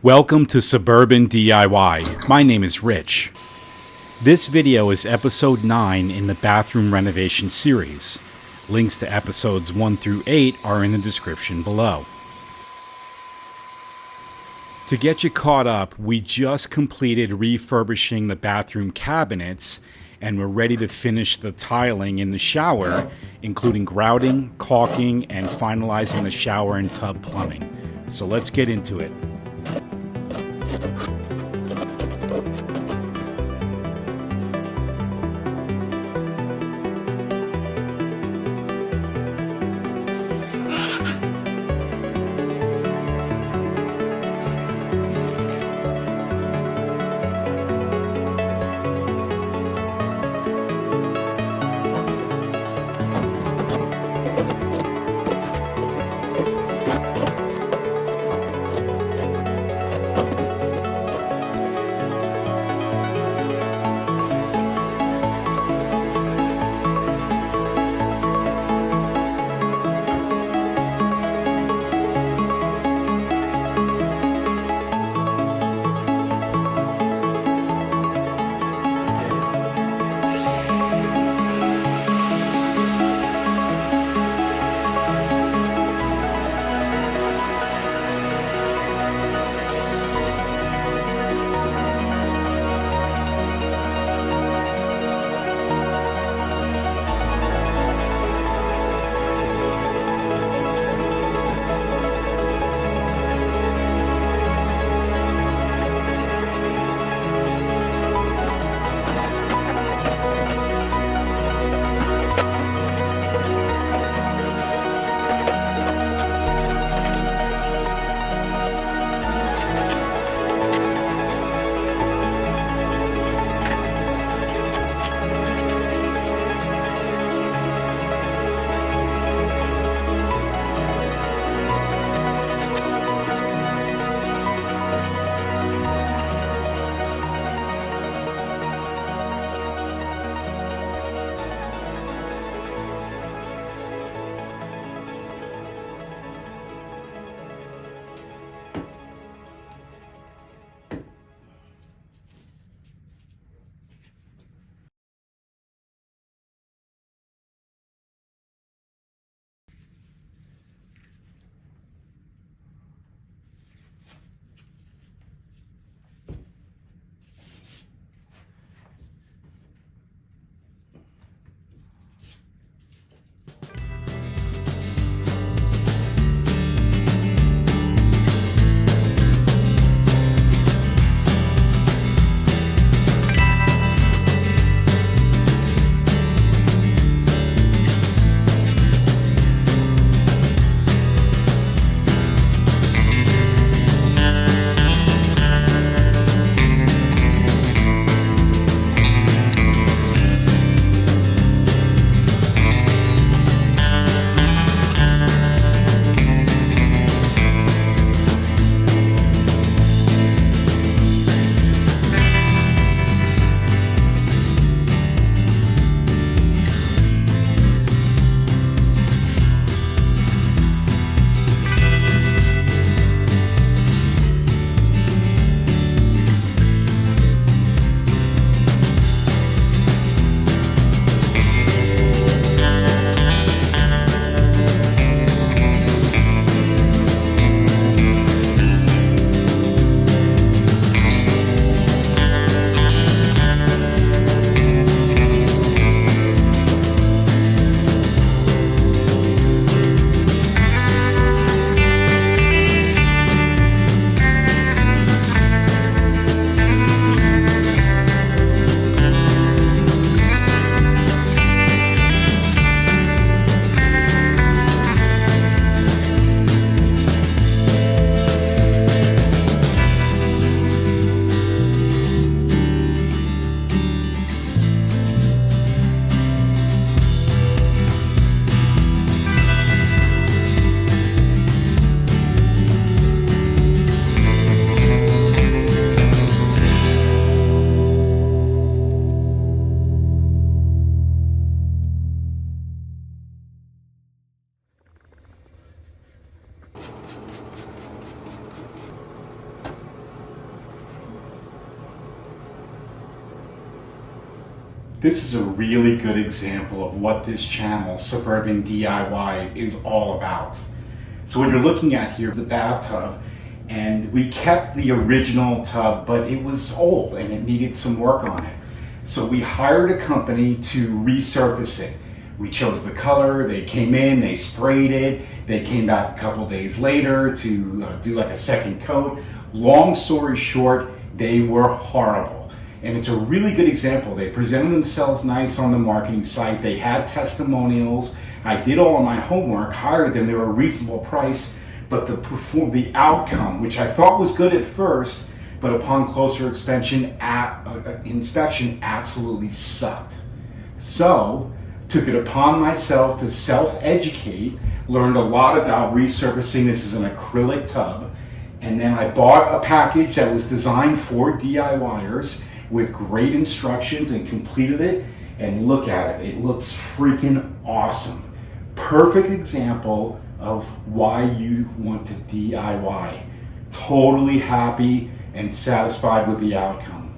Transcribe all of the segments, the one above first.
Welcome to Suburban DIY. My name is Rich. This video is episode 9 in the bathroom renovation series. Links to episodes 1 through 8 are in the description below. To get you caught up, we just completed refurbishing the bathroom cabinets and we're ready to finish the tiling in the shower, including grouting, caulking, and finalizing the shower and tub plumbing. So let's get into it. This is a really good example of what this channel, Suburban DIY, is all about. So what you're looking at here is the bathtub, and we kept the original tub, but it was old and it needed some work on it. So we hired a company to resurface it. We chose the color, they came in, they sprayed it, they came back a couple days later to do like a second coat. Long story short, they were horrible. And it's a really good example. They presented themselves nice on the marketing site. They had testimonials. I did all of my homework, hired them. They were a reasonable price, but the outcome, which I thought was good at first, but upon closer inspection, absolutely sucked. So, took it upon myself to self-educate, learned a lot about resurfacing. This is an acrylic tub. And then I bought a package that was designed for DIYers with great instructions and completed it, and look at it. It looks freaking awesome. Perfect example of why you want to DIY. Totally happy and satisfied with the outcome.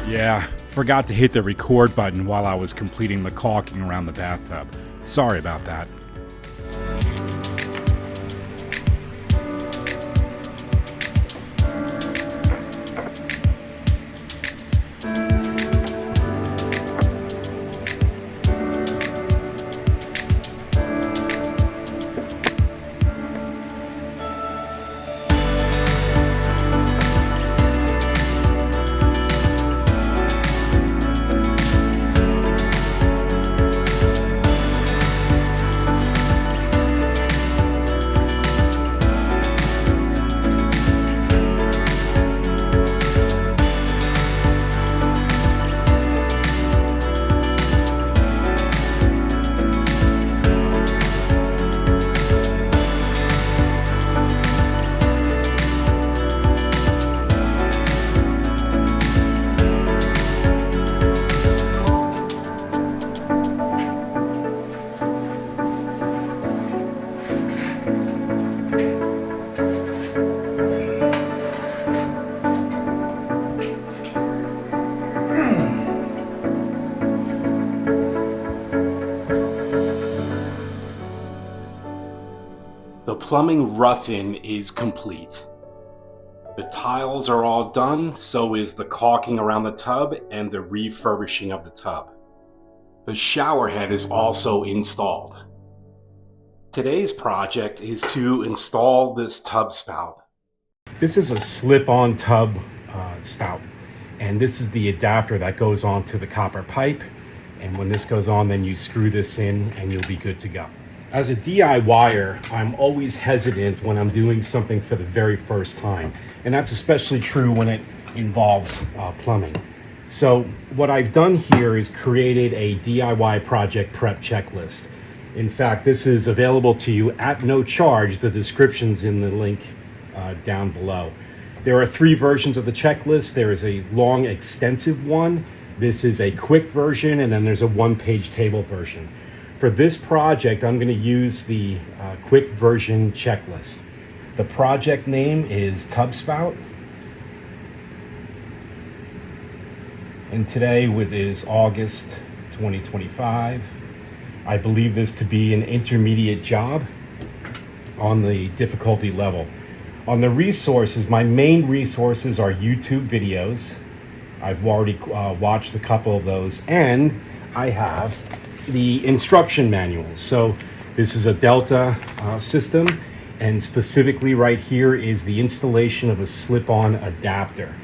Yeah, forgot to hit the record button while I was completing the caulking around the bathtub. Sorry about that. The plumbing rough-in is complete. The tiles are all done, so is the caulking around the tub and the refurbishing of the tub. The shower head is also installed. Today's project is to install this tub spout. This is a slip-on tub spout, and this is the adapter that goes onto the copper pipe, and when this goes on, then you screw this in and you'll be good to go. As a DIYer, I'm always hesitant when I'm doing something for the very first time, and that's especially true when it involves plumbing. So what I've done here is created a DIY project prep checklist. In fact, this is available to you at no charge. The description's in the link down below. There are 3 versions of the checklist. There is a long, extensive one. This is a quick version, and then there's a 1-page table version. For this project, I'm going to use the quick version checklist. The project name is Tub Spout. And today is August 2025. I believe this to be an intermediate job on the difficulty level. On the resources, my main resources are YouTube videos. I've already watched a couple of those, and I have the instruction manuals. So this is a Delta system, and specifically right here is the installation of a slip-on adapter.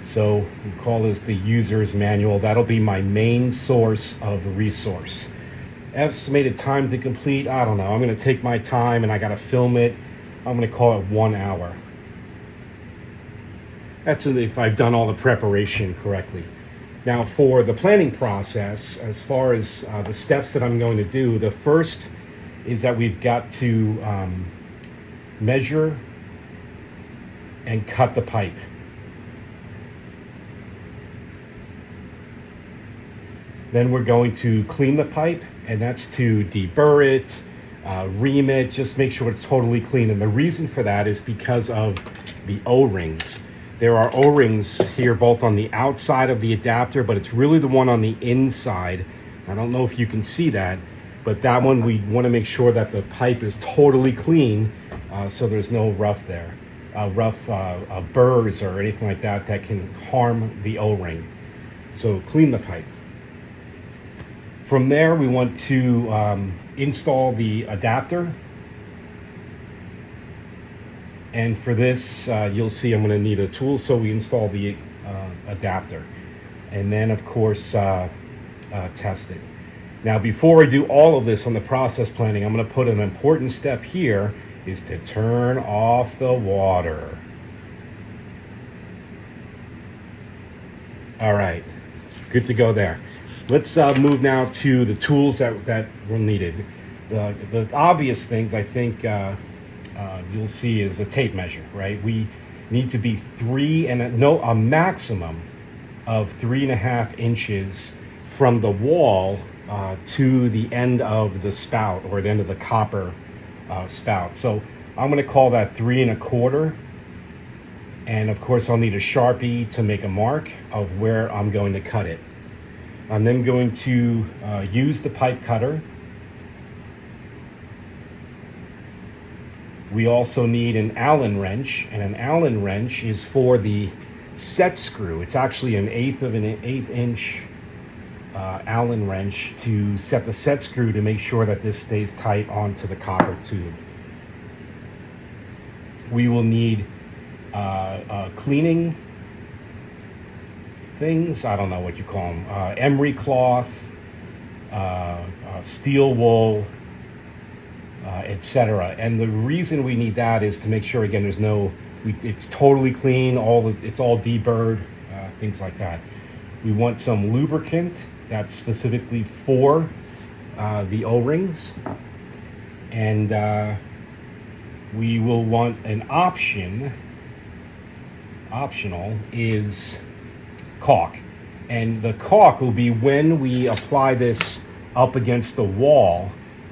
So we call this the user's manual. That'll be my main source of the resource. Estimated time to complete, I don't know. I'm going to take my time and I got to film it. I'm going to call it 1 hour. That's if I've done all the preparation correctly. Now for the planning process, as far as the steps that I'm going to do, the first is that we've got to measure and cut the pipe. Then we're going to clean the pipe, and that's to deburr it, ream it, just make sure it's totally clean. And the reason for that is because of the O-rings. There are O-rings here both on the outside of the adapter, but it's really the one on the inside. I don't know if you can see that, but that one we want to make sure that the pipe is totally clean, so there's no rough there, burrs or anything like that that can harm the O-ring. So clean the pipe. From there, we want to install the adapter. And for this, you'll see I'm going to need a tool, so we install the adapter. And then, of course, test it. Now, before I do all of this on the process planning, I'm going to put an important step here, is to turn off the water. All right, good to go there. Let's move now to the tools that were needed. The obvious things I think you'll see is a tape measure, right? We need to be a maximum of 3.5 inches from the wall to the end of the spout, or the end of the copper spout. So I'm going to call that 3.25. And of course I'll need a Sharpie to make a mark of where I'm going to cut it. I'm then going to use the pipe cutter. We also need an Allen wrench, and an Allen wrench is for the set screw. It's actually an eighth inch Allen wrench to set the set screw to make sure that this stays tight onto the copper tube. We will need cleaning things, I don't know what you call them, emery cloth, steel wool, etc. And the reason we need that is to make sure, again, it's totally clean, it's all deburred, things like that. We want some lubricant that's specifically for the O-rings, and we will want an optional is caulk. And the caulk will be when we apply this up against the wall,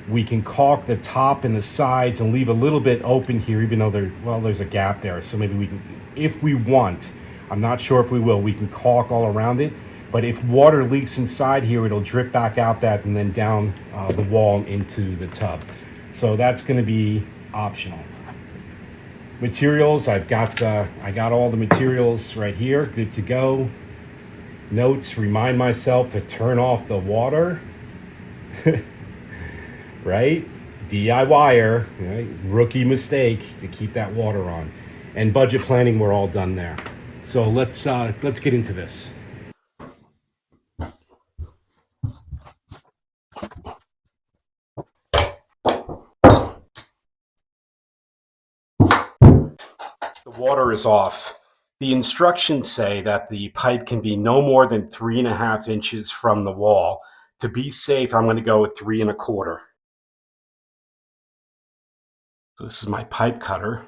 we can caulk the top and the sides and leave a little bit open here, even though there's a gap there. So maybe we can, if we want, I'm not sure if we will, we can caulk all around it. But if water leaks inside here, it'll drip back out that and then down the wall into the tub. So that's going to be optional. Materials, I got all the materials right here, good to go. Notes, remind myself to turn off the water. Right? DIYer, right? Rookie mistake to keep that water on. And budget planning, we're all done there. So let's get into this. The water is off. The instructions say that the pipe can be no more than 3.5 inches from the wall. To be safe, I'm going to go with 3.25. So this is my pipe cutter.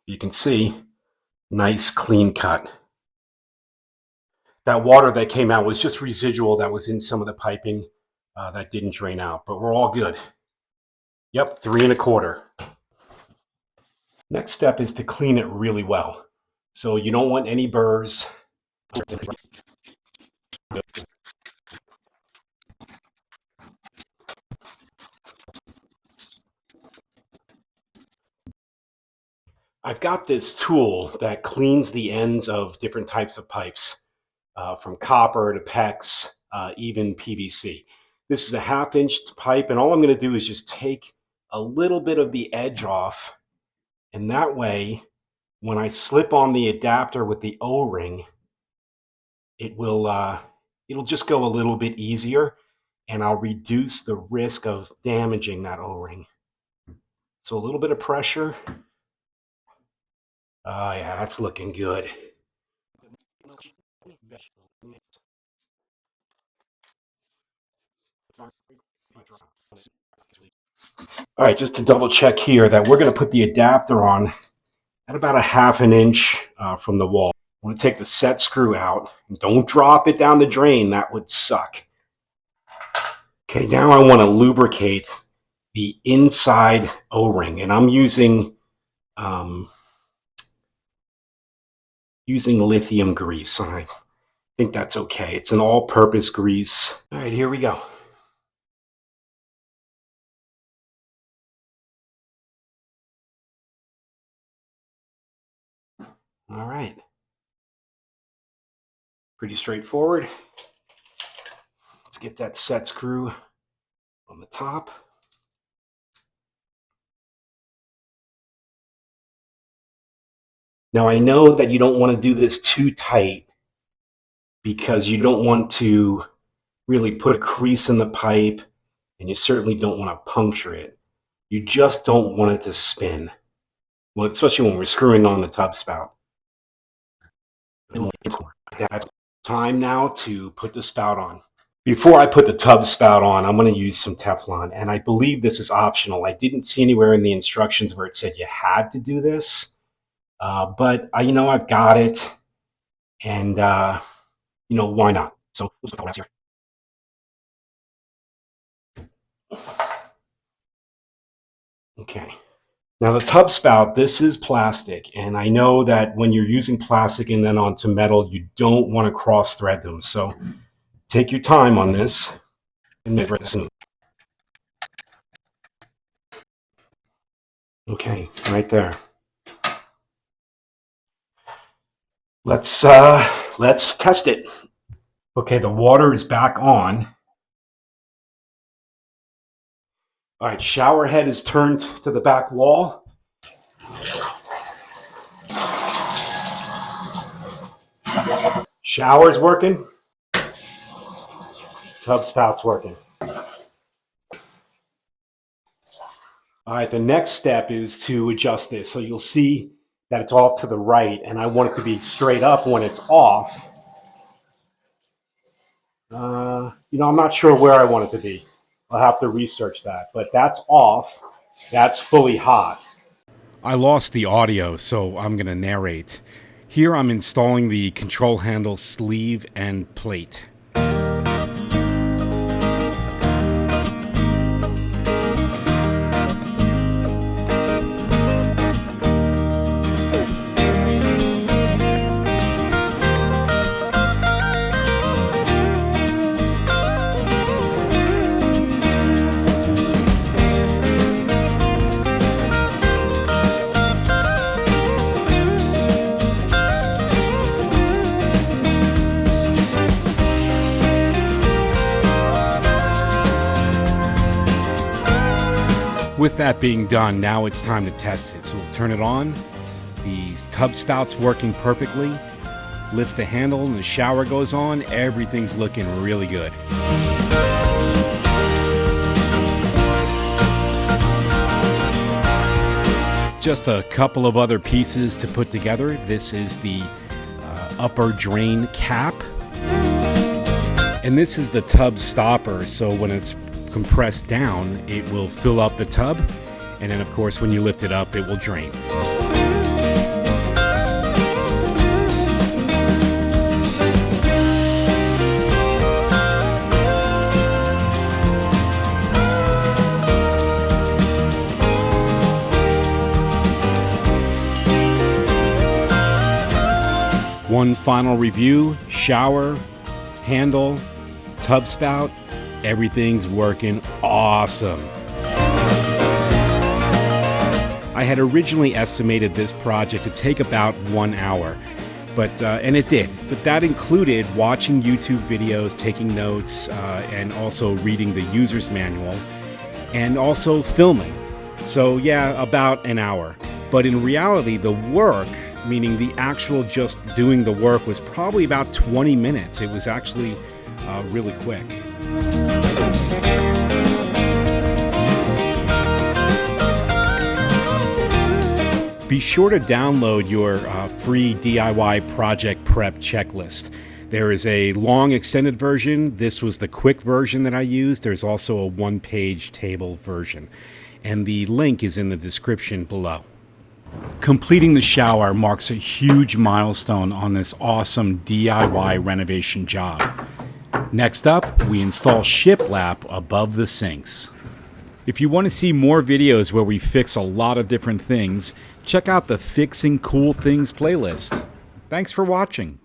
You can see, nice clean cut. That water that came out was just residual that was in some of the piping that didn't drain out, but we're all good. Yep, 3 1/4. Next step is to clean it really well. So you don't want any burrs. I've got this tool that cleans the ends of different types of pipes, from copper to PEX, even PVC. This is a 1/2 inch pipe, and all I'm going to do is just take a little bit of the edge off, and that way, when I slip on the adapter with the O-ring, it'll just go a little bit easier, and I'll reduce the risk of damaging that O-ring. So a little bit of pressure. Yeah, that's looking good. All right, just to double check here that we're going to put the adapter on at about a 1/2 inch from the wall. I want to take the set screw out. Don't drop it down the drain. That would suck. Okay, now I want to lubricate the inside O-ring, and I'm using lithium grease. I think that's okay. It's an all-purpose grease. All right, here we go. All right. Pretty straightforward. Let's get that set screw on the top. Now I know that you don't want to do this too tight because you don't want to really put a crease in the pipe, and you certainly don't want to puncture it. You just don't want it to spin. Well, especially when we're screwing on the tub spout. That's time now to put the spout on. Before I put the tub spout on, I'm going to use some Teflon, and I believe this is optional. I didn't see anywhere in the instructions where it said you had to do this, but I've got it, and why not? So let's put the here. Okay. Now the tub spout, this is plastic, and I know that when you're using plastic and then onto metal, you don't want to cross thread them. So take your time on this and make it smooth. Okay, right there. Let's test it. Okay, the water is back on. All right, shower head is turned to the back wall. Shower's working. Tub spout's working. All right, the next step is to adjust this. So you'll see that it's off to the right, and I want it to be straight up when it's off. I'm not sure where I want it to be. I'll have to research that, but that's off. That's fully hot. I lost the audio, so I'm going to narrate. Here I'm installing the control handle sleeve and plate. With that being done, now it's time to test it. So we'll turn it on. The tub spout's working perfectly. Lift the handle and the shower goes on. Everything's looking really good. Just a couple of other pieces to put together. This is the upper drain cap. And this is the tub stopper, so when it's compressed down, it will fill up the tub, and then of course when you lift it up, it will drain. final review, shower, handle, tub spout, everything's working awesome. I had originally estimated this project to take about 1 hour, and it did. But that included watching YouTube videos, taking notes, and also reading the user's manual, and also filming. So yeah, about an hour. But in reality, the work, meaning the actual just doing the work, was probably about 20 minutes. It was actually really quick. Be sure to download your free DIY project prep checklist. There is a long extended version. This was the quick version that I used. There's also a one-page table version, and the link is in the description below. Completing the shower marks a huge milestone on this awesome DIY renovation job. Next up, we install shiplap above the sinks. If you want to see more videos where we fix a lot of different things, check out the Fixing Cool Things playlist. Thanks for watching.